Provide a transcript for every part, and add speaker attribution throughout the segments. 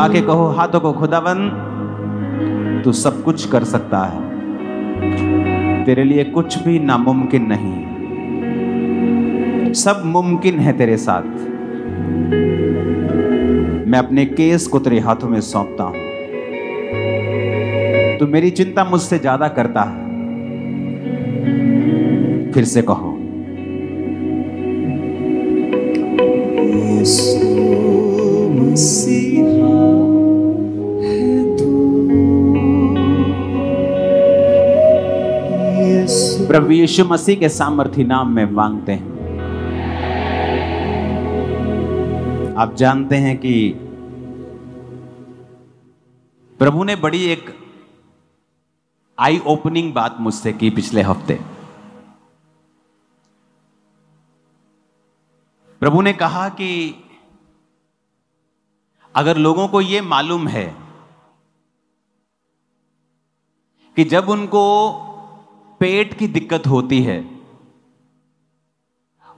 Speaker 1: उठा के कहो हाथों को, खुदावन तू सब कुछ कर सकता है, तेरे लिए कुछ भी नामुमकिन नहीं, सब मुमकिन है तेरे साथ। मैं अपने केस को तेरे हाथों में सौंपता हूं, तू मेरी चिंता मुझसे ज्यादा करता है। फिर से कहो, यीशु मसीहा है तू। प्रभु यीशु मसीह के सामर्थी नाम में मांगते हैं। आप जानते हैं कि प्रभु ने बड़ी एक आई ओपनिंग बात मुझसे की पिछले हफ्ते। प्रभु ने कहा कि अगर लोगों को यह मालूम है कि जब उनको पेट की दिक्कत होती है,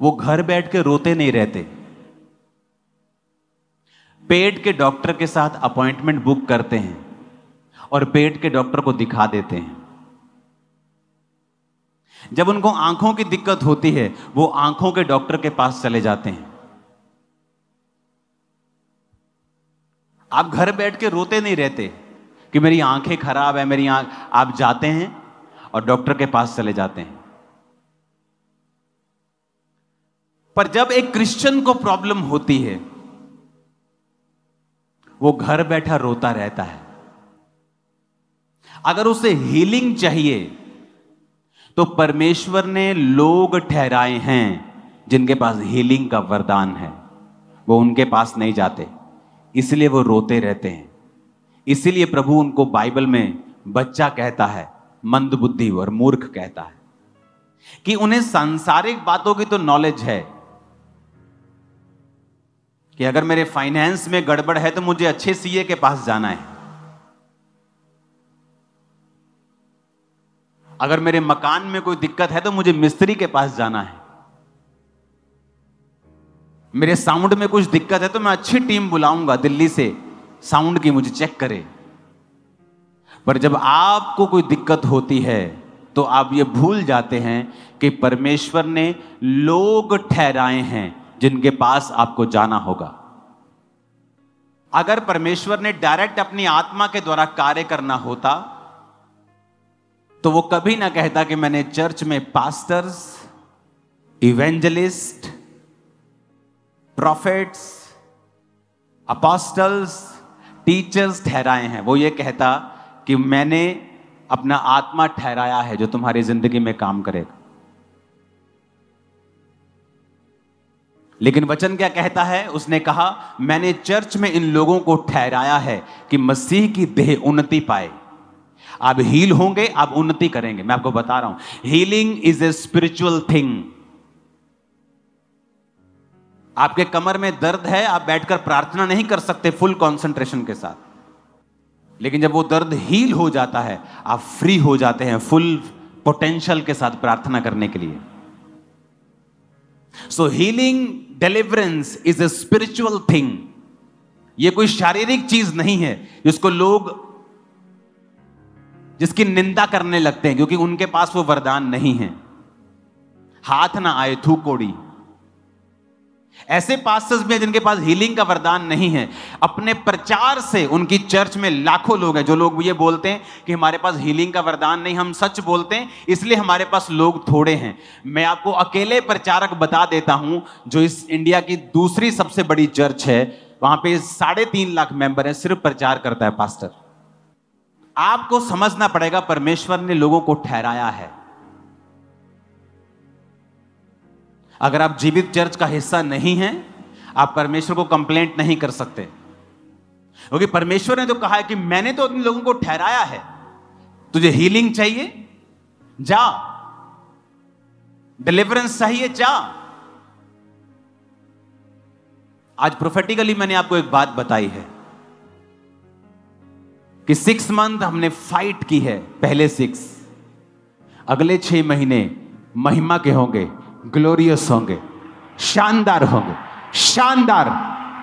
Speaker 1: वो घर बैठ के रोते नहीं रहते, पेट के डॉक्टर के साथ अपॉइंटमेंट बुक करते हैं और पेट के डॉक्टर को दिखा देते हैं। जब उनको आंखों की दिक्कत होती है, वो आंखों के डॉक्टर के पास चले जाते हैं। आप घर बैठ के रोते नहीं रहते कि मेरी आंखें खराब है, मेरी आंख। आप जाते हैं और डॉक्टर के पास चले जाते हैं। पर जब एक क्रिश्चियन को प्रॉब्लम होती है, वो घर बैठा रोता रहता है। अगर उसे हीलिंग चाहिए तो परमेश्वर ने लोग ठहराए हैं जिनके पास हीलिंग का वरदान है, वो उनके पास नहीं जाते, इसलिए वो रोते रहते हैं। इसीलिए प्रभु उनको बाइबल में बच्चा कहता है, मंदबुद्धि और मूर्ख कहता है, कि उन्हें सांसारिक बातों की तो नॉलेज है कि अगर मेरे फाइनेंस में गड़बड़ है तो मुझे अच्छे सीए के पास जाना है, अगर मेरे मकान में कोई दिक्कत है तो मुझे मिस्त्री के पास जाना है, मेरे साउंड में कुछ दिक्कत है तो मैं अच्छी टीम बुलाऊंगा दिल्ली से साउंड की, मुझे चेक करे। पर जब आपको कोई दिक्कत होती है तो आप ये भूल जाते हैं कि परमेश्वर ने लोग ठहराए हैं जिनके पास आपको जाना होगा। अगर परमेश्वर ने डायरेक्ट अपनी आत्मा के द्वारा कार्य करना होता तो वो कभी ना कहता कि मैंने चर्च में pastors, evangelist, profits, apostles, teachers ठहराए हैं। वो ये कहता कि मैंने अपना आत्मा ठहराया है जो तुम्हारी जिंदगी में काम करेगा। लेकिन वचन क्या कहता है? उसने कहा मैंने चर्च में इन लोगों को ठहराया है कि मसीह की देह उन्नति पाए। आप हील होंगे, आप उन्नति करेंगे। मैं आपको बता रहा हूं, healing is a spiritual thing. आपके कमर में दर्द है, आप बैठकर प्रार्थना नहीं कर सकते फुल कंसंट्रेशन के साथ, लेकिन जब वो दर्द हील हो जाता है, आप फ्री हो जाते हैं फुल पोटेंशियल के साथ प्रार्थना करने के लिए। सो healing, deliverance is a spiritual thing. ये कोई शारीरिक चीज नहीं है जिसको लोग, जिसकी निंदा करने लगते हैं क्योंकि उनके पास वो वरदान नहीं है। हाथ ना आए थू कोड़ी। ऐसे पास्टर्स भी हैं जिनके पास हीलिंग का वरदान नहीं है। अपने प्रचार से उनकी चर्च में लाखों लोग हैं जो लोग ये बोलते हैं कि हमारे पास हीलिंग का वरदान नहीं, हम सच बोलते हैं इसलिए हमारे पास लोग थोड़े हैं। मैं आपको अकेले प्रचारक बता देता हूं जो इस इंडिया की दूसरी सबसे बड़ी चर्च है, वहां पे 3.5 लाख मेंबर है, सिर्फ प्रचार करता है पास्टर। आपको समझना पड़ेगा परमेश्वर ने लोगों को ठहराया है। अगर आप जीवित चर्च का हिस्सा नहीं हैं, आप परमेश्वर को कंप्लेंट नहीं कर सकते, क्योंकि परमेश्वर ने तो कहा है कि मैंने तो उन लोगों को ठहराया है। तुझे हीलिंग चाहिए, जा। डिलीवरेंस चाहिए, जा। आज प्रोफेटिकली मैंने आपको एक बात बताई है कि 6 मंथ हमने फाइट की है, पहले 6, अगले 6 महीने महिमा के होंगे, ग्लोरियस होंगे, शानदार होंगे, शानदार,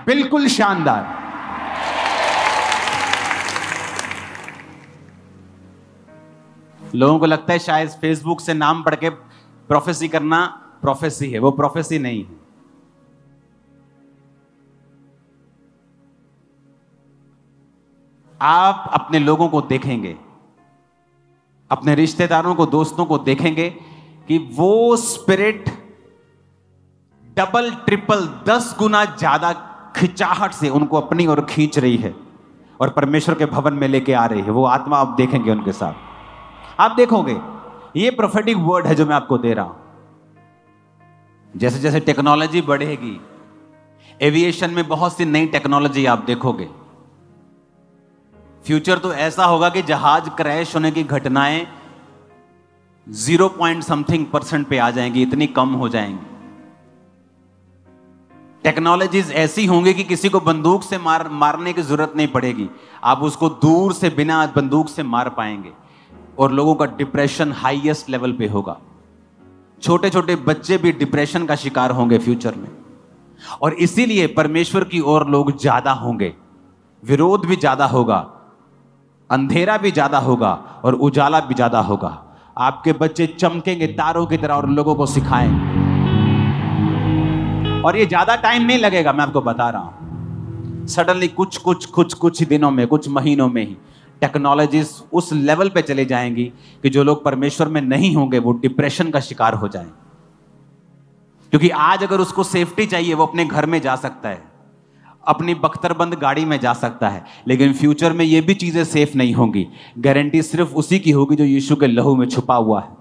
Speaker 1: बिल्कुल शानदार। लोगों को लगता है शायद फेसबुक से नाम पढ़ के प्रोफेसी करना प्रोफेसी है, वो प्रोफेसी नहीं है। आप अपने लोगों को देखेंगे, अपने रिश्तेदारों को, दोस्तों को देखेंगे कि वो स्पिरिट डबल ट्रिपल 10 गुना ज्यादा खिंचाहट से उनको अपनी ओर खींच रही है और परमेश्वर के भवन में लेके आ रही है। वो आत्मा आप देखेंगे उनके साथ, आप देखोगे। ये प्रोफेटिक वर्ड है जो मैं आपको दे रहा हूं। जैसे जैसे टेक्नोलॉजी बढ़ेगी, एविएशन में बहुत सी नई टेक्नोलॉजी आप देखोगे। फ्यूचर तो ऐसा होगा कि जहाज क्रैश होने की घटनाएं 0.something% पे आ जाएंगी, इतनी कम हो जाएंगी। टेक्नोलॉजीज ऐसी होंगी कि किसी को बंदूक से मारने की जरूरत नहीं पड़ेगी, आप उसको दूर से बिना बंदूक से मार पाएंगे। और लोगों का डिप्रेशन हाईएस्ट लेवल पे होगा। छोटे छोटे बच्चे भी डिप्रेशन का शिकार होंगे फ्यूचर में। और इसीलिए परमेश्वर की ओर लोग ज्यादा होंगे, विरोध भी ज्यादा होगा, अंधेरा भी ज्यादा होगा और उजाला भी ज्यादा होगा। आपके बच्चे चमकेंगे तारों की तरह और लोगों को सिखाएंगे। और ये ज्यादा टाइम नहीं लगेगा, मैं आपको बता रहा हूं। सडनली कुछ दिनों में, कुछ महीनों में ही टेक्नोलॉजीज उस लेवल पे चले जाएंगी कि जो लोग परमेश्वर में नहीं होंगे वो डिप्रेशन का शिकार हो जाएंगे। क्योंकि आज अगर उसको सेफ्टी चाहिए, वो अपने घर में जा सकता है, अपनी बख्तरबंद गाड़ी में जा सकता है, लेकिन फ्यूचर में ये भी चीजें सेफ नहीं होंगी। गारंटी सिर्फ उसी की होगी जो यीशु के लहू में छुपा हुआ है।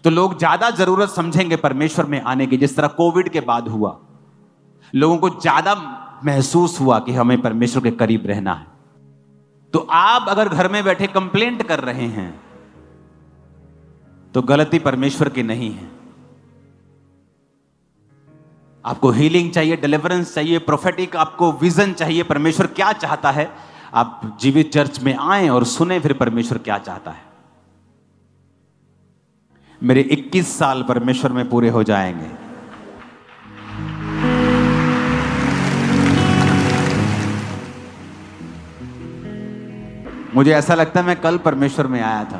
Speaker 1: तो लोग ज्यादा जरूरत समझेंगे परमेश्वर में आने की। जिस तरह कोविड के बाद हुआ, लोगों को ज्यादा महसूस हुआ कि हमें परमेश्वर के करीब रहना है। तो आप अगर घर में बैठे कंप्लेंट कर रहे हैं तो गलती परमेश्वर की नहीं है। आपको हीलिंग चाहिए, डिलीवरेंस चाहिए, प्रोफेटिक आपको विजन चाहिए, परमेश्वर क्या चाहता है, आप जीवित चर्च में आए और सुने फिर परमेश्वर क्या चाहता है। मेरे 21 साल परमेश्वर में पूरे हो जाएंगे। मुझे ऐसा लगता है मैं कल परमेश्वर में आया था।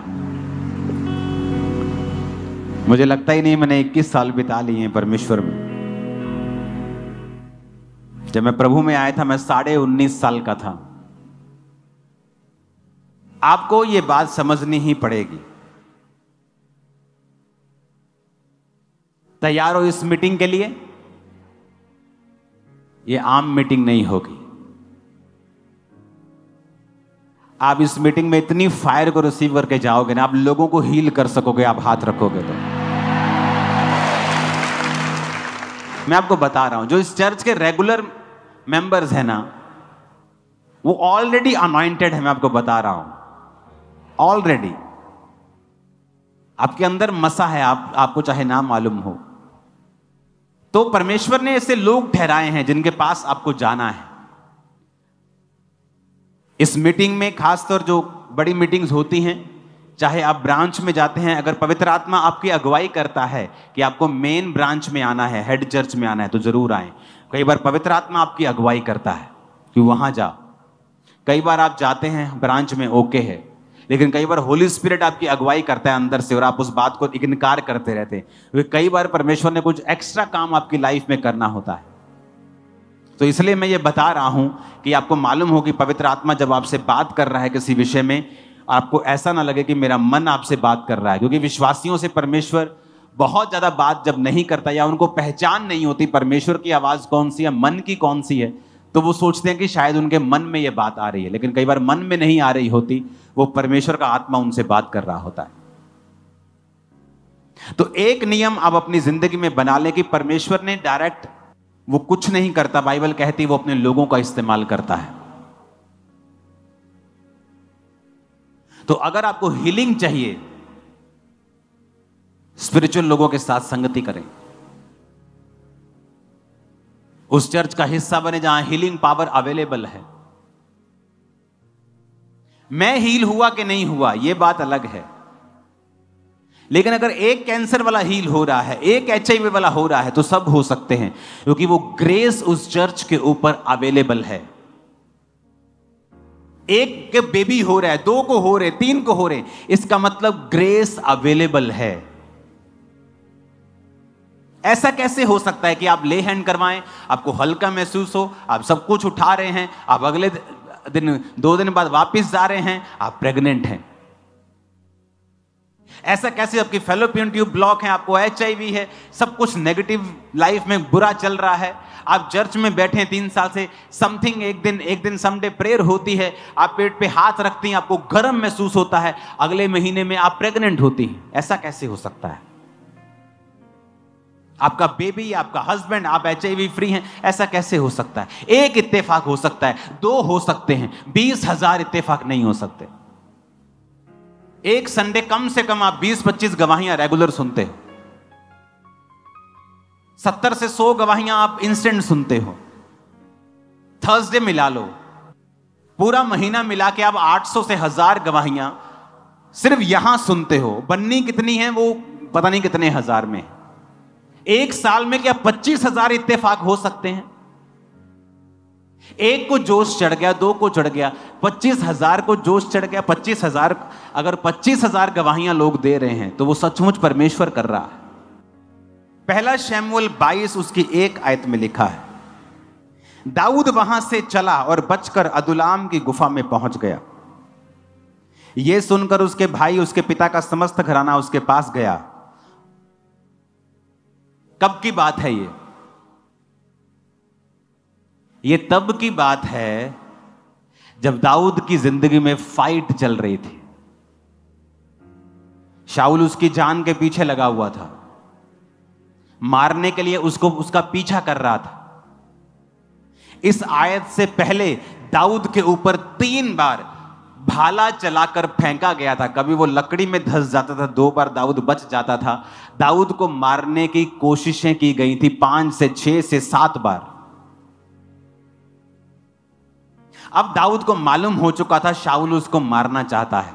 Speaker 1: मुझे लगता ही नहीं मैंने 21 साल बिता लिए हैं परमेश्वर में। जब मैं प्रभु में आया था मैं 19.5 साल का था। आपको यह बात समझनी ही पड़ेगी। तैयार हो इस मीटिंग के लिए? यह आम मीटिंग नहीं होगी। आप इस मीटिंग में इतनी फायर को रिसीव करके जाओगे ना, आप लोगों को हील कर सकोगे, आप हाथ रखोगे तो। मैं आपको बता रहा हूं, जो इस चर्च के रेगुलर मेंबर्स हैं ना, वो ऑलरेडी अनॉइंटेड है। मैं आपको बता रहा हूं, ऑलरेडी आपके अंदर मसा है, आपको चाहे ना मालूम हो। तो परमेश्वर ने ऐसे लोग ठहराए हैं जिनके पास आपको जाना है। इस मीटिंग में खासतौर जो बड़ी मीटिंग्स होती हैं, चाहे आप ब्रांच में जाते हैं, अगर पवित्र आत्मा आपकी अगुवाई करता है कि आपको मेन ब्रांच में आना है, हेड चर्च में आना है, तो जरूर आए। कई बार पवित्र आत्मा आपकी अगुवाई करता है कि वहां जाओ। कई बार आप जाते हैं ब्रांच में, ओके है, लेकिन कई बार होली स्पिरिट आपकी अगुवाई करता है अंदर से और आप उस बात को इनकार करते रहते हैं, क्योंकि कई बार परमेश्वर ने कुछ एक्स्ट्रा काम आपकी लाइफ में करना होता है। तो इसलिए मैं ये बता रहा हूं कि आपको मालूम हो कि पवित्र आत्मा जब आपसे बात कर रहा है किसी विषय में, आपको ऐसा ना लगे कि मेरा मन आपसे बात कर रहा है। क्योंकि विश्वासियों से परमेश्वर बहुत ज्यादा बात जब नहीं करता या उनको पहचान नहीं होती परमेश्वर की आवाज कौन सी है, मन की कौन सी है, तो वो सोचते हैं कि शायद उनके मन में ये बात आ रही है। लेकिन कई बार मन में नहीं आ रही होती, वो परमेश्वर का आत्मा उनसे बात कर रहा होता है। तो एक नियम आप अपनी जिंदगी में बना लें कि परमेश्वर ने डायरेक्ट वो कुछ नहीं करता, बाइबल कहती वो अपने लोगों का इस्तेमाल करता है। तो अगर आपको हीलिंग चाहिए, स्पिरिचुअल लोगों के साथ संगति करें, उस चर्च का हिस्सा बने जहां हीलिंग पावर अवेलेबल है। मैं हील हुआ कि नहीं हुआ यह बात अलग है, लेकिन अगर एक कैंसर वाला हील हो रहा है, एक HIV वाला हो रहा है, तो सब हो सकते हैं, क्योंकि वो ग्रेस उस चर्च के ऊपर अवेलेबल है। एक के बेबी हो रहा है, 2 को हो रहे, 3 को हो रहे, इसका मतलब ग्रेस अवेलेबल है। ऐसा कैसे हो सकता है कि आप ले हैंड करवाएं, आपको हल्का महसूस हो, आप सब कुछ उठा रहे हैं, आप अगले दिन 2 दिन बाद वापस जा रहे हैं, आप प्रेग्नेंट हैं? ऐसा कैसे? आपकी फैलोपियन ट्यूब ब्लॉक है, आपको HIV है, सब कुछ नेगेटिव लाइफ में बुरा चल रहा है, आप चर्च में बैठे हैं 3 साल से, समथिंग एक दिन समडे प्रेयर होती है, आप पेट पे हाथ रखती हैं, आपको गर्म महसूस होता है, अगले महीने में आप प्रेग्नेंट होती हैं। ऐसा कैसे हो सकता है? आपका बेबी, आपका हस्बैंड, आप HIV फ्री हैं, ऐसा कैसे हो सकता है? एक इत्तेफाक हो सकता है, 2 हो सकते हैं, 20,000 इत्तेफाक नहीं हो सकते। एक संडे कम से कम आप 20-25 गवाहियां रेगुलर सुनते हो, 70 से 100 गवाहियां आप इंस्टेंट सुनते हो। थर्सडे मिला लो, पूरा महीना मिला के आप 800 से 1000 गवाहियां सिर्फ यहां सुनते हो। बन्नी कितनी है वो पता नहीं कितने हजार में। एक साल में क्या 25,000 इत्तेफाक हो सकते हैं? एक को जोश चढ़ गया, 2 को चढ़ गया, 25,000 को जोश चढ़ गया। 25,000, अगर 25,000 गवाहियां लोग दे रहे हैं तो वो सचमुच परमेश्वर कर रहा है। पहला शमूएल 22 उसकी 1 आयत में लिखा है, दाऊद वहां से चला और बचकर अदुल्लाम की गुफा में पहुंच गया। यह सुनकर उसके भाई, उसके पिता का समस्त घराना उसके पास गया। कब की बात है ये तब की बात है जब दाऊद की जिंदगी में फाइट चल रही थी। शाऊल उसकी जान के पीछे लगा हुआ था, मारने के लिए उसका पीछा कर रहा था। इस आयत से पहले दाऊद के ऊपर 3 बार भाला चलाकर फेंका गया था। कभी वो लकड़ी में धंस जाता था, 2 बार दाऊद बच जाता था। दाऊद को मारने की कोशिशें की गई थी 5 से 6 से 7 बार। अब दाऊद को मालूम हो चुका था शाऊल उसको मारना चाहता है।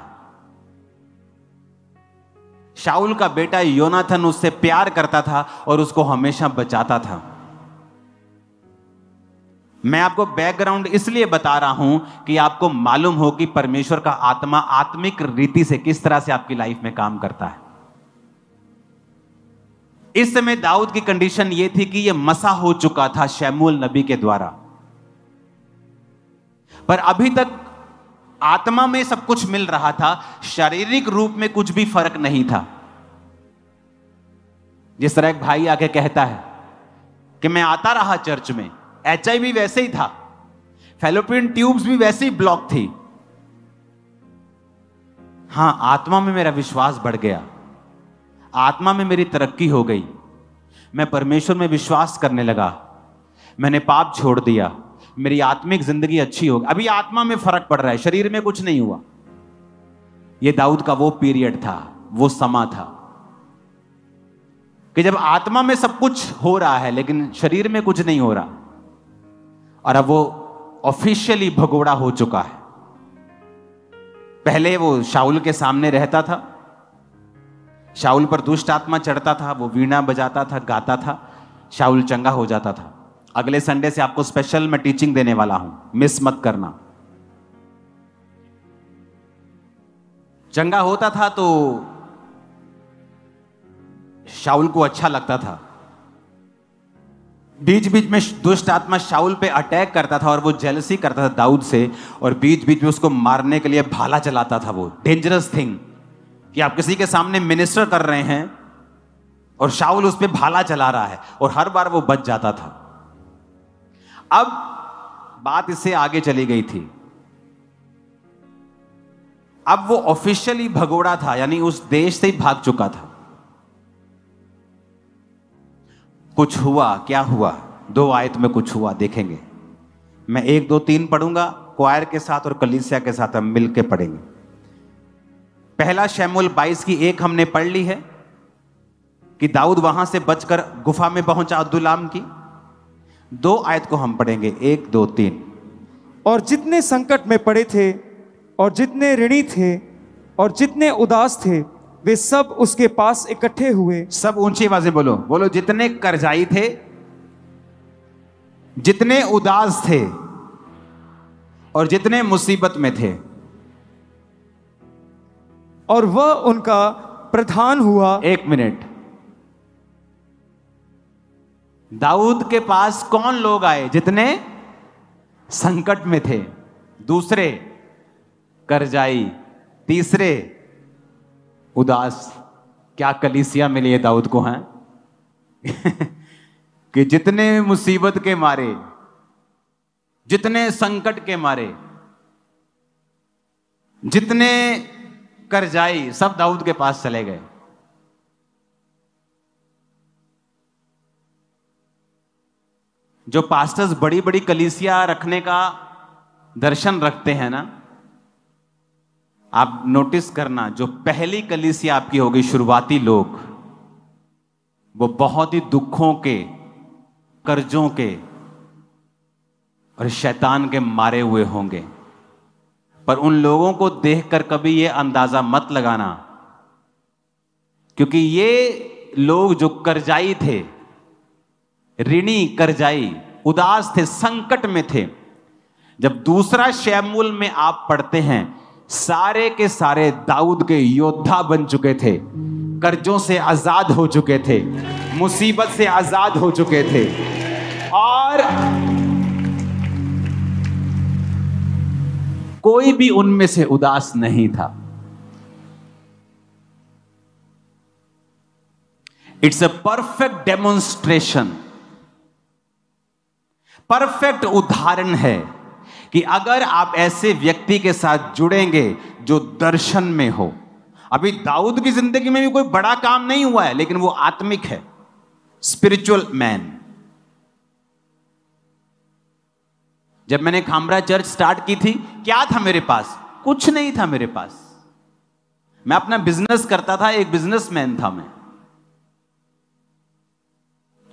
Speaker 1: शाऊल का बेटा योनाथन उससे प्यार करता था और उसको हमेशा बचाता था। मैं आपको बैकग्राउंड इसलिए बता रहा हूं कि आपको मालूम हो कि परमेश्वर का आत्मा आत्मिक रीति से किस तरह से आपकी लाइफ में काम करता है। इस समय दाऊद की कंडीशन यह थी कि यह मसा हो चुका था शमूएल नबी के द्वारा, पर अभी तक आत्मा में सब कुछ मिल रहा था, शारीरिक रूप में कुछ भी फर्क नहीं था। जिस तरह एक भाई आके कहता है कि मैं आता रहा चर्च में, HIV वैसे ही था, फैलोपियन ट्यूब्स भी वैसे ही ब्लॉक थी। हां, आत्मा में मेरा विश्वास बढ़ गया, आत्मा में मेरी तरक्की हो गई, मैं परमेश्वर में विश्वास करने लगा, मैंने पाप छोड़ दिया, मेरी आत्मिक जिंदगी अच्छी हो गई। अभी आत्मा में फर्क पड़ रहा है, शरीर में कुछ नहीं हुआ। यह दाऊद का वो पीरियड था, वो समा था कि जब आत्मा में सब कुछ हो रहा है लेकिन शरीर में कुछ नहीं हो रहा। और अब वो ऑफिशियली भगोड़ा हो चुका है। पहले वो शाऊल के सामने रहता था, शाऊल पर दुष्ट आत्मा चढ़ता था, वो वीणा बजाता था, गाता था, शाऊल चंगा हो जाता था। अगले संडे से आपको स्पेशल मैं टीचिंग देने वाला हूं, मिस मत करना। चंगा होता था तो शाऊल को अच्छा लगता था। बीच बीच में दुष्ट आत्मा शाऊल पे अटैक करता था और वो जेलसी करता था दाऊद से, और बीच बीच में उसको मारने के लिए भाला चलाता था। वो डेंजरस थिंग कि आप किसी के सामने मिनिस्टर कर रहे हैं और शाऊल उस पे भाला चला रहा है, और हर बार वो बच जाता था। अब बात इससे आगे चली गई थी। अब वो ऑफिशियली भगोड़ा था, यानी उस देश से ही भाग चुका था। कुछ हुआ, क्या हुआ? 2 आयत में कुछ हुआ, देखेंगे। मैं 1, 2, 3 पढ़ूंगा, क्वायर के साथ और कलीसिया के साथ हम मिलके पढ़ेंगे। पहला शमूएल 22 की 1 हमने पढ़ ली है कि दाऊद वहां से बचकर गुफा में पहुंचा अदुल्लाम की। 2 आयत को हम पढ़ेंगे, 1, 2, 3।
Speaker 2: और जितने संकट में पड़े थे और जितने ऋणी थे और जितने उदास थे, वे सब उसके पास इकट्ठे हुए।
Speaker 1: सब ऊंची आवाज़ बोलो, बोलो। जितने कर्जाई थे, जितने उदास थे और जितने मुसीबत में थे,
Speaker 2: और वह उनका प्रधान हुआ।
Speaker 1: एक मिनट, दाऊद के पास कौन लोग आए? जितने संकट में थे, दूसरे करजाई, तीसरे उदास। क्या कलीसिया मिली है दाऊद को, हैं? कि जितने मुसीबत के मारे, जितने संकट के मारे, जितने करजाई, सब दाऊद के पास चले गए। जो पास्टर्स बड़ी बड़ी कलीसिया रखने का दर्शन रखते हैं ना, आप नोटिस करना, जो पहली कलीसिया आपकी होगी, शुरुआती लोग, वो बहुत ही दुखों के, कर्जों के और शैतान के मारे हुए होंगे। पर उन लोगों को देखकर कभी ये अंदाजा मत लगाना, क्योंकि ये लोग जो करजाई थे, ऋणी, करजाई, उदास थे, संकट में थे। जब दूसरा शमूएल में आप पढ़ते हैं, सारे के सारे दाऊद के योद्धा बन चुके थे, कर्जों से आजाद हो चुके थे, मुसीबत से आजाद हो चुके थे, और कोई भी उनमें से उदास नहीं था। It's a perfect demonstration, perfect उदाहरण है कि अगर आप ऐसे व्यक्ति के साथ जुड़ेंगे जो दर्शन में हो। अभी दाऊद की जिंदगी में भी कोई बड़ा काम नहीं हुआ है, लेकिन वो आत्मिक है, स्पिरिचुअल मैन। जब मैंने खामरा चर्च स्टार्ट की थी, क्या था मेरे पास? कुछ नहीं था मेरे पास। मैं अपना बिजनेस करता था, एक बिजनेसमैन था मैं।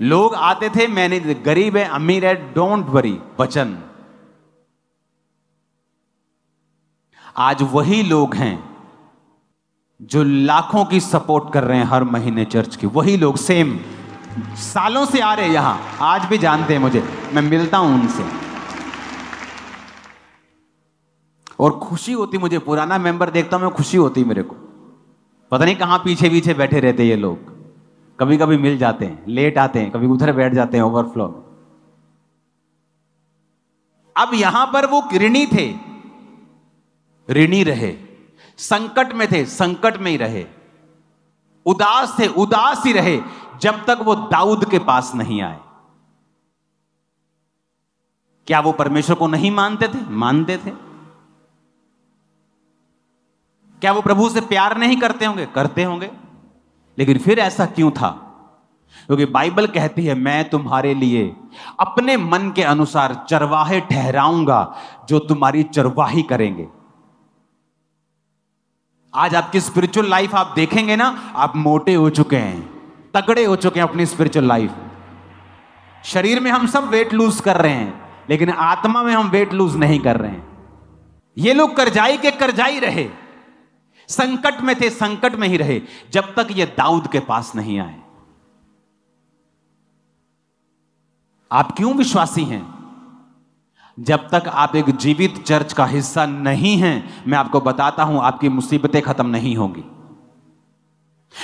Speaker 1: लोग आते थे, मैंने गरीब है, अमीर है, डोंट वरी, वचन। आज वही लोग हैं जो लाखों की सपोर्ट कर रहे हैं हर महीने चर्च की। वही लोग सेम सालों से आ रहे हैं यहां, आज भी जानते हैं मुझे, मैं मिलता हूं उनसे और खुशी होती मुझे। पुराना मेंबर देखता हूं मैं, खुशी होती मेरे को। पता नहीं कहां पीछे पीछे बैठे रहते ये लोग, कभी कभी मिल जाते हैं, लेट आते हैं, कभी उधर बैठ जाते हैं ओवरफ्लो। अब यहां पर वो ऋणी थे, ऋणी रहे, संकट में थे, संकट में ही रहे, उदास थे, उदास ही रहे, जब तक वो दाऊद के पास नहीं आए। क्या वो परमेश्वर को नहीं मानते थे? मानते थे। क्या वो प्रभु से प्यार नहीं करते होंगे? करते होंगे। लेकिन फिर ऐसा क्यों था? क्योंकि बाइबल कहती है, मैं तुम्हारे लिए अपने मन के अनुसार चरवाहे ठहराऊंगा जो तुम्हारी चरवाही करेंगे। आज आपकी स्पिरिचुअल लाइफ आप देखेंगे ना, आप मोटे हो चुके हैं, तगड़े हो चुके हैं अपनी स्पिरिचुअल लाइफ। शरीर में हम सब वेट लूज कर रहे हैं, लेकिन आत्मा में हम वेट लूज नहीं कर रहे हैं। ये लोग करजाई के करजाई रहे, संकट में थे, संकट में ही रहे, जब तक ये दाऊद के पास नहीं आए। आप क्यों विश्वासी हैं? जब तक आप एक जीवित चर्च का हिस्सा नहीं हैं, मैं आपको बताता हूं, आपकी मुसीबतें खत्म नहीं होंगी।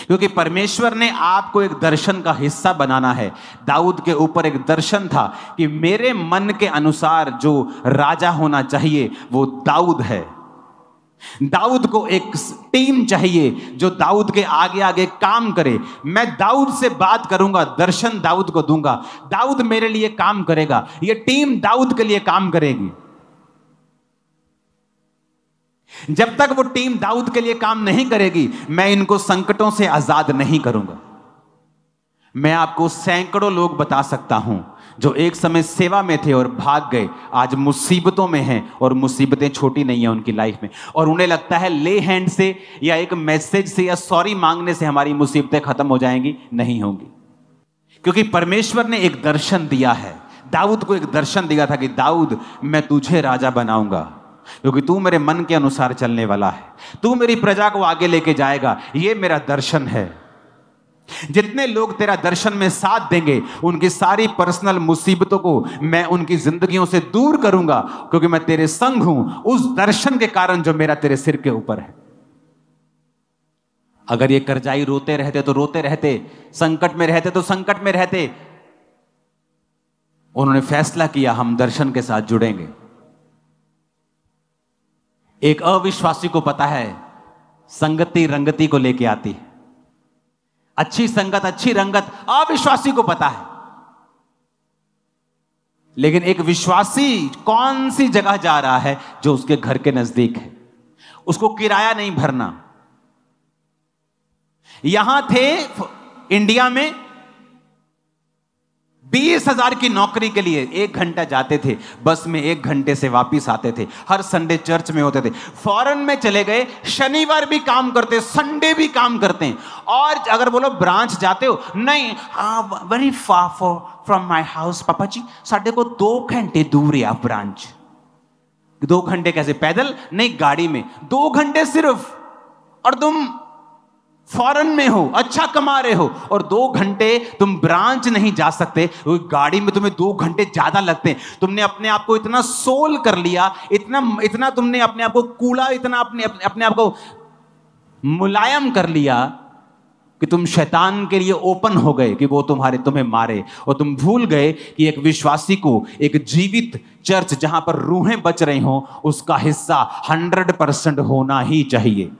Speaker 1: क्योंकि परमेश्वर ने आपको एक दर्शन का हिस्सा बनाना है। दाऊद के ऊपर एक दर्शन था कि मेरे मन के अनुसार जो राजा होना चाहिए वो दाऊद है। दाऊद को एक टीम चाहिए जो दाऊद के आगे आगे काम करे। मैं दाऊद से बात करूंगा, दर्शन दाऊद को दूंगा, दाऊद मेरे लिए काम करेगा, यह टीम दाऊद के लिए काम करेगी। जब तक वो टीम दाऊद के लिए काम नहीं करेगी, मैं इनको संकटों से आजाद नहीं करूंगा। मैं आपको सैकड़ों लोग बता सकता हूं जो एक समय सेवा में थे और भाग गए, आज मुसीबतों में हैं, और मुसीबतें छोटी नहीं है उनकी लाइफ में, और उन्हें लगता है ले हैंड से या एक मैसेज से या सॉरी मांगने से हमारी मुसीबतें खत्म हो जाएंगी। नहीं होंगी, क्योंकि परमेश्वर ने एक दर्शन दिया है। दाऊद को एक दर्शन दिया था कि दाऊद, मैं तुझे राजा बनाऊंगा क्योंकि तू मेरे मन के अनुसार चलने वाला है, तू मेरी प्रजा को आगे लेके जाएगा, ये मेरा दर्शन है। जितने लोग तेरा दर्शन में साथ देंगे, उनकी सारी पर्सनल मुसीबतों को मैं उनकी जिंदगियों से दूर करूंगा, क्योंकि मैं तेरे संग हूं उस दर्शन के कारण जो मेरा तेरे सिर के ऊपर है। अगर ये कर्जाई रोते रहते तो रोते रहते, संकट में रहते तो संकट में रहते। उन्होंने फैसला किया हम दर्शन के साथ जुड़ेंगे। एक अविश्वासी को पता है संगति रंगति को लेके आती है, अच्छी संगत अच्छी रंगत अविश्वासी को पता है। लेकिन एक विश्वासी कौन सी जगह जा रहा है जो उसके घर के नजदीक है, उसको किराया नहीं भरना। यहां थे इंडिया में 20,000 की नौकरी के लिए 1 घंटा जाते थे बस में, 1 घंटे से वापिस आते थे, हर संडे चर्च में होते थे। फॉरेन में चले गए, शनिवार भी काम करते, संडे भी काम करते हैं। और अगर बोलो ब्रांच जाते हो, नहीं, very far from my house पापा जी, साढ़े को 2 घंटे दूर है ब्रांच। 2 घंटे कैसे? पैदल नहीं, गाड़ी में 2 घंटे सिर्फ। और तुम फॉरेन में हो, अच्छा कमा रहे हो, और 2 घंटे तुम ब्रांच नहीं जा सकते, गाड़ी में तुम्हें 2 घंटे ज्यादा लगते हैं। तुमने अपने आप को इतना सोल कर लिया, इतना तुमने अपने आप को कूड़ा, इतना अपने आप को मुलायम कर लिया कि तुम शैतान के लिए ओपन हो गए कि वो तुम्हें मारे। और तुम भूल गए कि एक विश्वासी को एक जीवित चर्च जहां पर रूहें बच रही हो, उसका हिस्सा 100% होना ही चाहिए।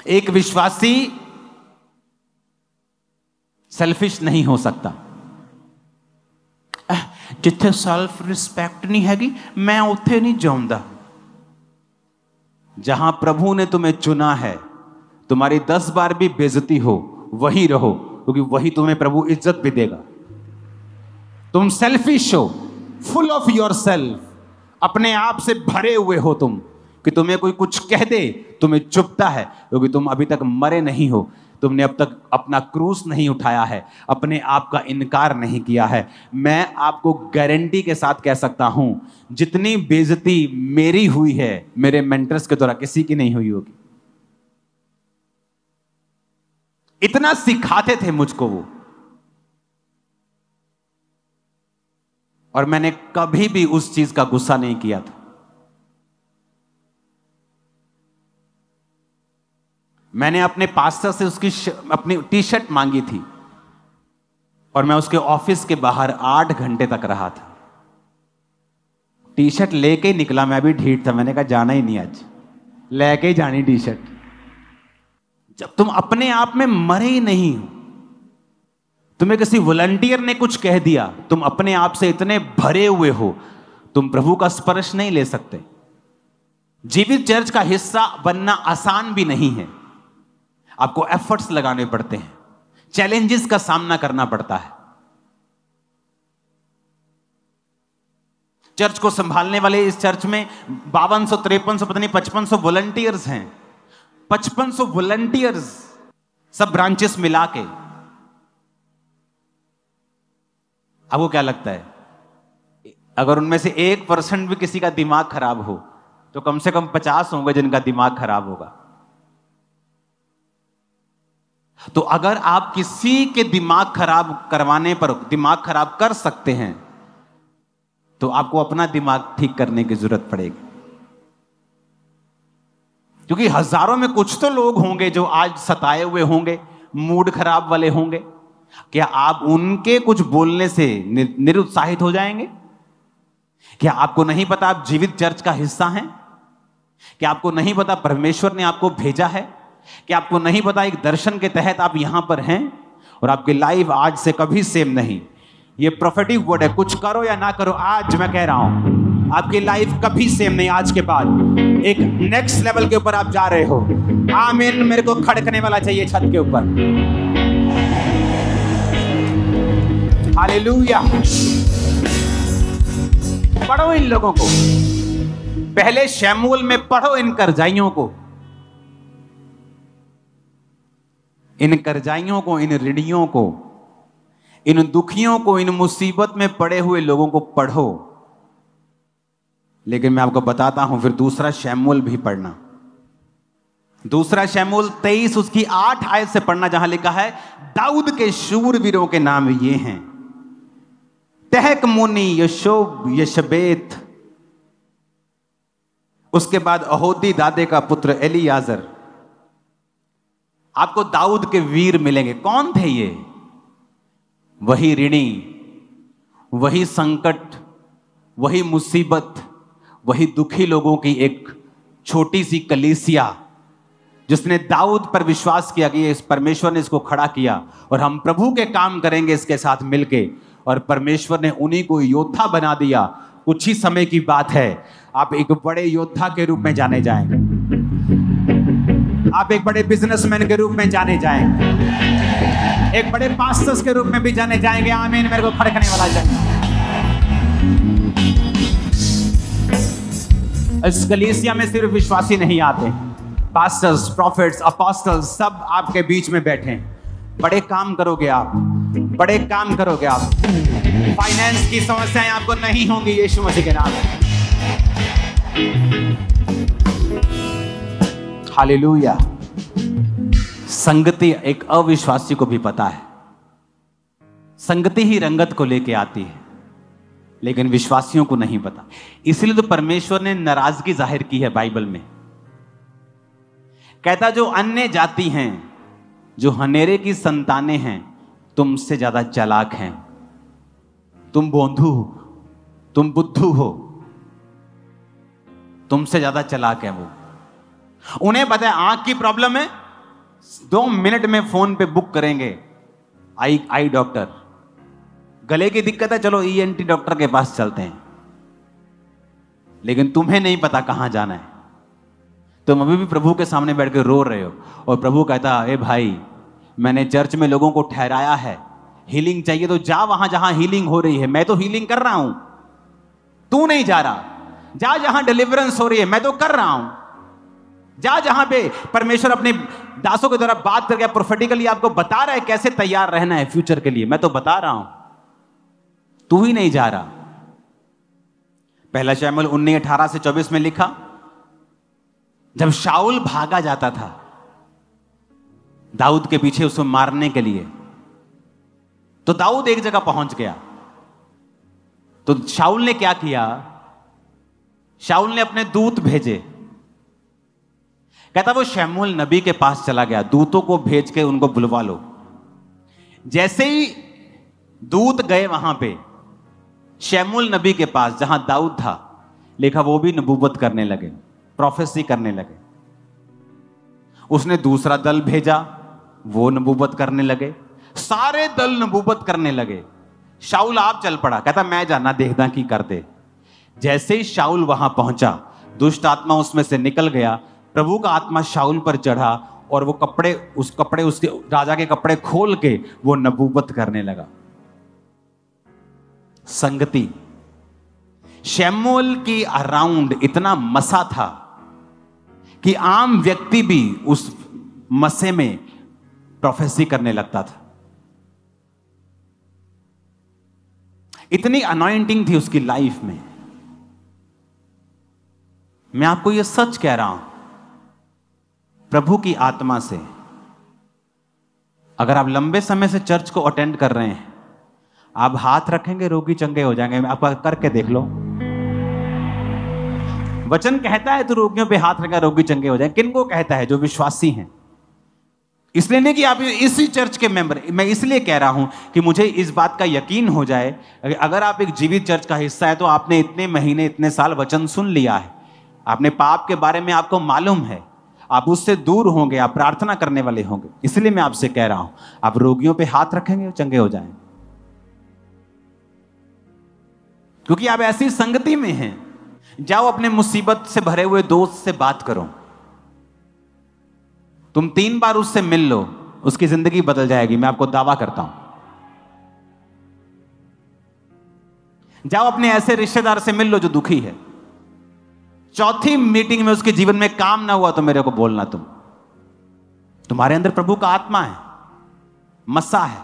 Speaker 1: एक विश्वासी सेल्फिश नहीं हो सकता। जिथे सेल्फ रिस्पेक्ट नहीं हैगी, मैं उथे नहीं जाऊंगा। जहां प्रभु ने तुम्हें चुना है, तुम्हारी 10 बार भी बेइज्जती हो, वहीं रहो, क्योंकि वही तुम्हें प्रभु इज्जत भी देगा। तुम सेल्फिश हो, फुल ऑफ योर सेल्फ, अपने आप से भरे हुए हो तुम, कि तुम्हें कोई कुछ कह दे तुम्हें चुभता है, क्योंकि तुम अभी तक मरे नहीं हो। तुमने अब तक अपना क्रूस नहीं उठाया है, अपने आप का इनकार नहीं किया है। मैं आपको गारंटी के साथ कह सकता हूं, जितनी बेइज्जती मेरी हुई है, मेरे मेंटर्स के द्वारा किसी की नहीं हुई होगी। इतना सिखाते थे मुझको वो, और मैंने कभी भी उस चीज का गुस्सा नहीं किया था। मैंने अपने पास्टर से उसकी अपनी टी-शर्ट मांगी थी, और मैं उसके ऑफिस के बाहर 8 घंटे तक रहा था। टी-शर्ट लेके ही निकला, मैं भी ढीठ था, मैंने कहा जाना ही नहीं, आज लेके ही जानी टी-शर्ट। जब तुम अपने आप में मरे ही नहीं हो, तुम्हें किसी वॉलंटियर ने कुछ कह दिया, तुम अपने आप से इतने भरे हुए हो, तुम प्रभु का स्पर्श नहीं ले सकते। जीवित चर्च का हिस्सा बनना आसान भी नहीं है, आपको एफर्ट्स लगाने पड़ते हैं, चैलेंजेस का सामना करना पड़ता है। चर्च को संभालने वाले इस चर्च में 5200, 5300, पता नहीं 5500 वॉलंटियर्स हैं। 5500 वॉलंटियर्स, सब ब्रांचेस मिला के। आपको क्या लगता है, अगर उनमें से 1% भी किसी का दिमाग खराब हो, तो कम से कम 50 होंगे जिनका दिमाग खराब होगा। तो अगर आप किसी के दिमाग खराब करवाने पर दिमाग खराब कर सकते हैं, तो आपको अपना दिमाग ठीक करने की जरूरत पड़ेगी। क्योंकि हजारों में कुछ तो लोग होंगे जो आज सताए हुए होंगे, मूड खराब वाले होंगे। क्या आप उनके कुछ बोलने से निरुत्साहित हो जाएंगे? क्या आपको नहीं पता आप जीवित चर्च का हिस्सा हैं? क्या आपको नहीं पता परमेश्वर ने आपको भेजा है? क्या आपको नहीं पता एक दर्शन के तहत आप यहां पर हैं, और आपकी लाइफ आज से कभी सेम नहीं। ये प्रोफेटिक वर्ड है, कुछ करो या ना करो, आज मैं कह रहा हूं आपकी लाइफ कभी सेम नहीं। आज के बाद एक नेक्स्ट लेवल के ऊपर आप जा रहे हो। आमीन। मेरे को खड़कने वाला चाहिए छत के ऊपर। हालेलुया। पढ़ो इन लोगों को, पहले शमूएल में पढ़ो इन कर्जाइयों को, इन कर्जाइयों को, इन ऋणियों को, इन दुखियों को, इन मुसीबत में पड़े हुए लोगों को पढ़ो। लेकिन मैं आपको बताता हूं, फिर दूसरा शमूएल भी पढ़ना। दूसरा शमूएल 23 उसकी 8 आयत से पढ़ना, जहां लिखा है दाऊद के शूरवीरों के नाम ये हैं, तहकमोनी, यशोब, यशबेत, उसके बाद अहोदी दादे का पुत्र एलियाजर। आपको दाऊद के वीर मिलेंगे। कौन थे ये? वही ऋणी, वही संकट, वही मुसीबत, वही दुखी लोगों की एक छोटी सी कलीसिया, जिसने दाऊद पर विश्वास किया कि इस परमेश्वर ने इसको खड़ा किया और हम प्रभु के काम करेंगे इसके साथ मिलके, और परमेश्वर ने उन्हीं को योद्धा बना दिया। कुछ ही समय की बात है, आप एक बड़े योद्धा के रूप में जाने जाएंगे, आप एक बड़े बिजनेसमैन के रूप में जाने जाएंगे, एक बड़े पास्टर्स के रूप में भी जाने जाएंगे। आमीन। मेरे को खड़कने वाला चाहिए। इस कलीसिया में सिर्फ विश्वासी नहीं आते, पास्टर्स, प्रॉफिट्स, अपोस्टल्स सब आपके बीच में बैठे। बड़े काम करोगे आप, बड़े काम करोगे आप। फाइनेंस की समस्याएं आपको नहीं होंगी यीशु मसीह के नाम में। हालेलुया। संगति एक अविश्वासी को भी पता है, संगति ही रंगत को लेके आती है, लेकिन विश्वासियों को नहीं पता। इसलिए तो परमेश्वर ने नाराजगी जाहिर की है बाइबल में। कहता जो अन्य जाति हैं, जो हनेरे की संतानें हैं, तुमसे ज्यादा चालाक हैं, तुम बोंधू हो, तुम बुद्धू हो, तुमसे ज्यादा चालाक है वो। उन्हें पता है आंख की प्रॉब्लम है, 2 मिनट में फोन पे बुक करेंगे आई डॉक्टर। गले की दिक्कत है, चलो ENT डॉक्टर के पास चलते हैं। लेकिन तुम्हें नहीं पता कहां जाना है, तुम अभी भी प्रभु के सामने बैठ के रो रहे हो, और प्रभु कहता है ए भाई, मैंने चर्च में लोगों को ठहराया है, हीलिंग चाहिए तो जा वहां जहां हीलिंग हो रही है, मैं तो हीलिंग कर रहा हूं, तू नहीं जा रहा। जा जहां डिलीवरेंस हो रही है, मैं तो कर रहा हूं। जा जहां पे परमेश्वर अपने दासों के द्वारा बात करके प्रोफेटिकली आपको बता रहा है कैसे तैयार रहना है फ्यूचर के लिए, मैं तो बता रहा हूं, तू ही नहीं जा रहा। पहला शमूएल 19:18 से 24 में लिखा, जब शाऊल भागा जाता था दाऊद के पीछे उसको मारने के लिए, तो दाऊद एक जगह पहुंच गया। तो शाऊल ने क्या किया? शाऊल ने अपने दूत भेजे। कहता वो शमूएल नबी के पास चला गया, दूतों को भेज के उनको बुलवा लो। जैसे ही दूत गए वहां पे शमूएल नबी के पास जहां दाऊद था, लिखा वो भी नबूवत करने लगे, प्रोफेसी करने लगे। उसने दूसरा दल भेजा, वो नबूवत करने लगे, सारे दल नबूवत करने लगे। शाऊल आप चल पड़ा, कहता मैं जाना देखदा की कर दे। जैसे ही शाऊल वहां पहुंचा, दुष्ट आत्मा उसमें से निकल गया, प्रभु का आत्मा शाऊल पर चढ़ा और वो कपड़े उसके राजा के कपड़े खोल के वो नबूवत करने लगा। संगति शमूएल की अराउंड इतना मसा था कि आम व्यक्ति भी उस मसे में प्रोफेसी करने लगता था। इतनी अनॉइंटिंग थी उसकी लाइफ में। मैं आपको यह सच कह रहा हूं, प्रभु की आत्मा से अगर आप लंबे समय से चर्च को अटेंड कर रहे हैं, आप हाथ रखेंगे रोगी चंगे हो जाएंगे। आप करके देख लो, वचन कहता है तो रोगियों पे हाथ रखा रोगी चंगे हो जाए। किन को कहता है? जो विश्वासी हैं। इसलिए नहीं कि आप इसी चर्च के मेंबर, मैं इसलिए कह रहा हूं कि मुझे इस बात का यकीन हो जाए, अगर आप एक जीवित चर्च का हिस्सा है तो आपने इतने महीने इतने साल वचन सुन लिया है, आपने पाप के बारे में आपको मालूम है, आप उससे दूर होंगे, आप प्रार्थना करने वाले होंगे। इसलिए मैं आपसे कह रहा हूं, आप रोगियों पे हाथ रखेंगे चंगे हो जाएं, क्योंकि आप ऐसी संगति में हैं। जाओ अपने मुसीबत से भरे हुए दोस्त से बात करो, तुम 3 बार उससे मिल लो, उसकी जिंदगी बदल जाएगी, मैं आपको दावा करता हूं। जाओ अपने ऐसे रिश्तेदार से मिल लो जो दुखी है, 4थी मीटिंग में उसके जीवन में काम ना हुआ तो मेरे को बोलना। तुम्हारे अंदर प्रभु का आत्मा है, मसा है।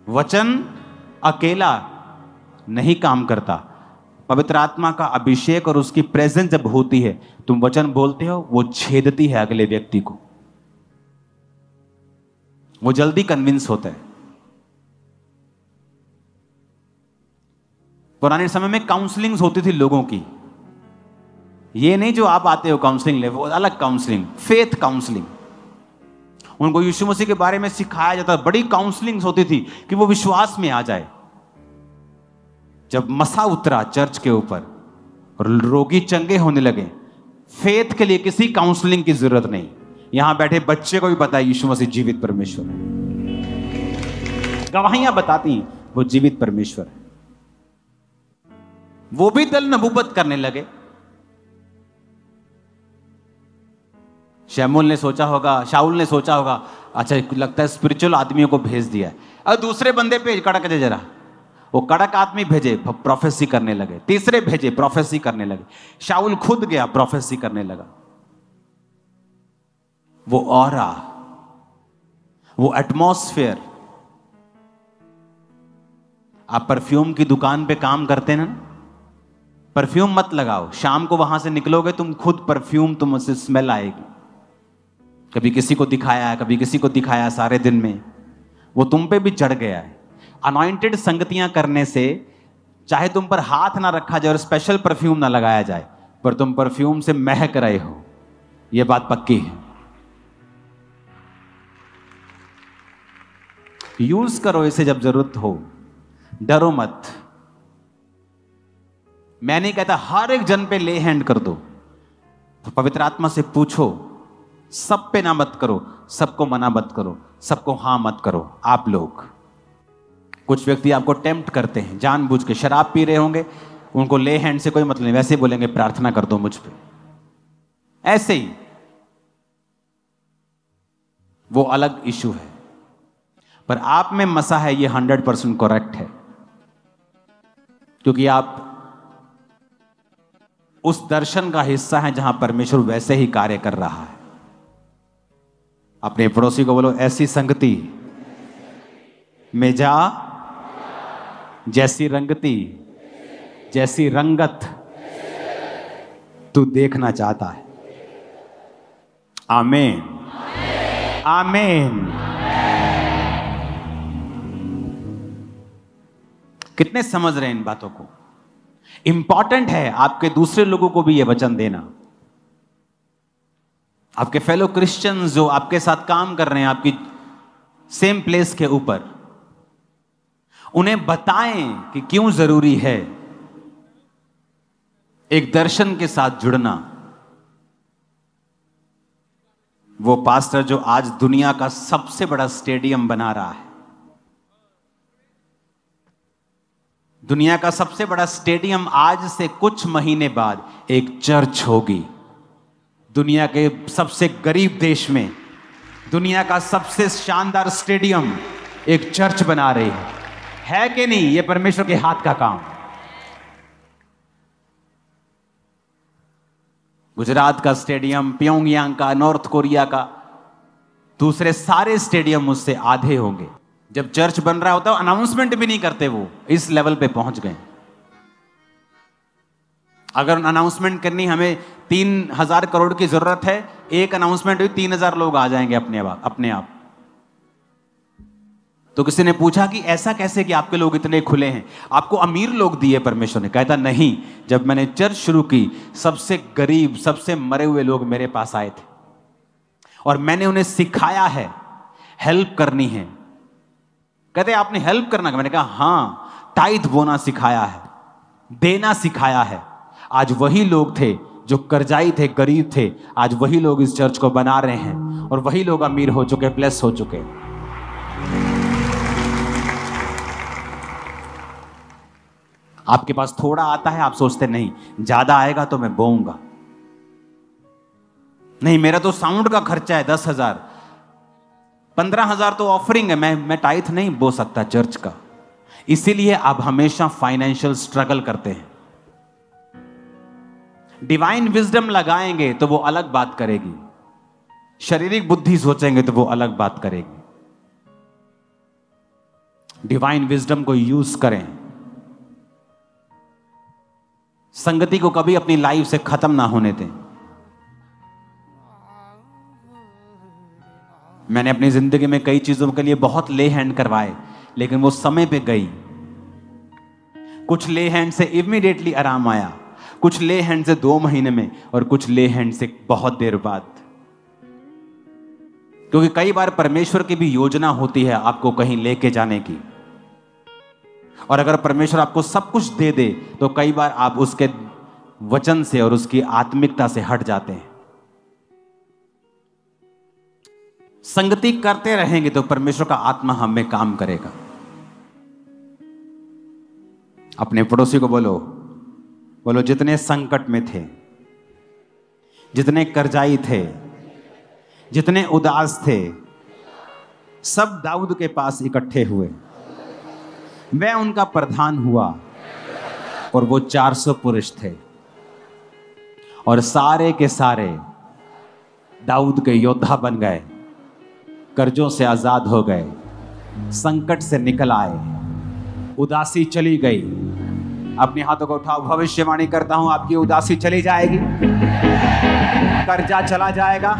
Speaker 1: वचन अकेला नहीं काम करता, पवित्र आत्मा का अभिषेक और उसकी प्रेजेंस जब होती है, तुम वचन बोलते हो, वो छेदती है अगले व्यक्ति को, वो जल्दी कन्विंस होता है। पुराने समय में काउंसलिंग्स होती थी लोगों की, ये नहीं जो आप आते हो काउंसलिंग ले, वो अलग काउंसलिंग, फेथ काउंसलिंग। उनको यीशु मसीह के बारे में सिखाया जाता, बड़ी काउंसलिंग्स होती थी कि वो विश्वास में आ जाए। जब मसा उतरा चर्च के ऊपर और रोगी चंगे होने लगे, फेथ के लिए किसी काउंसलिंग की जरूरत नहीं। यहां बैठे बच्चे को भी पता है यीशु मसीह जीवित परमेश्वर है, गवाहियां बताती हैं वो जीवित परमेश्वर है। वो भी दल नबूवत करने लगे। शाऊल ने सोचा होगा अच्छा लगता है स्पिरिचुअल आदमियों को भेज दिया है, और दूसरे बंदे भेज, कड़क दे जरा। वो कड़क आदमी भेजे, प्रोफेसी करने लगे। तीसरे भेजे, प्रोफेसी करने लगे। शाऊल खुद गया, प्रोफेसी करने लगा। वो ऑरा, वो एटमॉस्फेयर। आप परफ्यूम की दुकान पे काम करते हैं ना, परफ्यूम मत लगाओ, शाम को वहां से निकलोगे तुम खुद परफ्यूम, तुमसे स्मेल आएगी। कभी किसी को दिखाया है, कभी किसी को दिखाया, सारे दिन में वो तुम पे भी चढ़ गया है। अनॉइंटेड संगतियां करने से चाहे तुम पर हाथ ना रखा जाए और स्पेशल परफ्यूम ना लगाया जाए, पर तुम परफ्यूम से महक रहे हो, यह बात पक्की है। यूज करो इसे जब जरूरत हो, डरो मत। मैं नहीं कहता हर एक जन पे ले हैंड कर दो, तो पवित्र आत्मा से पूछो, सब पे ना मत करो, सबको मना मत करो, सबको हां मत करो। आप लोग, कुछ व्यक्ति आपको टेम्प्ट करते हैं जानबूझ के, शराब पी रहे होंगे, उनको ले हैंड से कोई मतलब नहीं, वैसे बोलेंगे प्रार्थना कर दो मुझ पे, ऐसे ही, वो अलग इशू है। पर आप में मसा है, ये 100% करेक्ट है, क्योंकि आप उस दर्शन का हिस्सा है जहां परमेश्वर वैसे ही कार्य कर रहा है। अपने पड़ोसी को बोलो, ऐसी संगति में जा जैसी रंगती, जैसी रंगत तू देखना चाहता है। आमीन, आमीन। कितने समझ रहे हैं इन बातों को? इंपॉर्टेंट है आपके दूसरे लोगों को भी यह वचन देना। आपके फेलो क्रिश्चियंस जो आपके साथ काम कर रहे हैं, आपकी सेम प्लेस के ऊपर, उन्हें बताएं कि क्यों जरूरी है एक दर्शन के साथ जुड़ना। वो पास्टर जो आज दुनिया का सबसे बड़ा स्टेडियम बना रहा है, दुनिया का सबसे बड़ा स्टेडियम आज से कुछ महीने बाद एक चर्च होगी। दुनिया के सबसे गरीब देश में दुनिया का सबसे शानदार स्टेडियम एक चर्च बना रही है कि नहीं? यह परमेश्वर के हाथ का काम। गुजरात का स्टेडियम, प्योंगयांग का, नॉर्थ कोरिया का, दूसरे सारे स्टेडियम उससे आधे होंगे। जब चर्च बन रहा होता है अनाउंसमेंट भी नहीं करते, वो इस लेवल पे पहुंच गए। अगर अनाउंसमेंट करनी हमें 3000 करोड़ की जरूरत है, एक अनाउंसमेंट हुई 3000 लोग आ जाएंगे अपने आप। तो किसी ने पूछा कि ऐसा कैसे कि आपके लोग इतने खुले हैं? आपको अमीर लोग दिए परमेश्वर ने? कहता नहीं, जब मैंने चर्च शुरू की सबसे गरीब, सबसे मरे हुए लोग मेरे पास आए थे और मैंने उन्हें सिखाया है हेल्प करनी है। कहते आपने हेल्प करना? मैंने कहा हाँ, टाइथ बोना सिखाया है, देना सिखाया है। आज वही लोग थे जो कर्जाई थे, गरीब थे, आज वही लोग इस चर्च को बना रहे हैं और वही लोग अमीर हो चुके, ब्लेस हो चुके। आपके पास थोड़ा आता है, आप सोचते नहीं ज्यादा आएगा तो मैं बोऊंगा। नहीं, मेरा तो साउंड का खर्चा है 10,000, 15,000 तो ऑफरिंग है, मैं टाइथ नहीं बो सकता चर्च का। इसीलिए आप हमेशा फाइनेंशियल स्ट्रगल करते हैं। डिवाइन विजडम लगाएंगे तो वो अलग बात करेगी, शारीरिक बुद्धि सोचेंगे तो वो अलग बात करेगी। डिवाइन विजडम को यूज करें। संगति को कभी अपनी लाइफ से खत्म ना होने दें। मैंने अपनी जिंदगी में कई चीजों के लिए बहुत ले हैंड करवाए, लेकिन वो समय पे गई। कुछ ले हैंड से इमीडिएटली आराम आया, कुछ ले हैंड से 2 महीने में, और कुछ ले हैंड से बहुत देर बाद। क्योंकि कई बार परमेश्वर की भी योजना होती है आपको कहीं लेके जाने की, और अगर परमेश्वर आपको सब कुछ दे दे तो कई बार आप उसके वचन से और उसकी आत्मिकता से हट जाते हैं। संगति करते रहेंगे तो परमेश्वर का आत्मा हम में काम करेगा। अपने पड़ोसी को बोलो, बोलो जितने संकट में थे, जितने कर्जाई थे, जितने उदास थे, सब दाऊद के पास इकट्ठे हुए। मैं उनका प्रधान हुआ और वो 400 पुरुष थे, और सारे के सारे दाऊद के योद्धा बन गए, कर्जों से आजाद हो गए, संकट से निकल आए, उदासी चली गई। अपने हाथों को उठाओ, भविष्यवाणी करता हूं आपकी उदासी चली जाएगी, कर्जा चला जाएगा,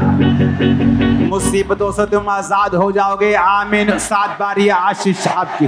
Speaker 1: मुसीबतों से तुम आजाद हो जाओगे। आमीन। 7 बार ये आशीष आपकी।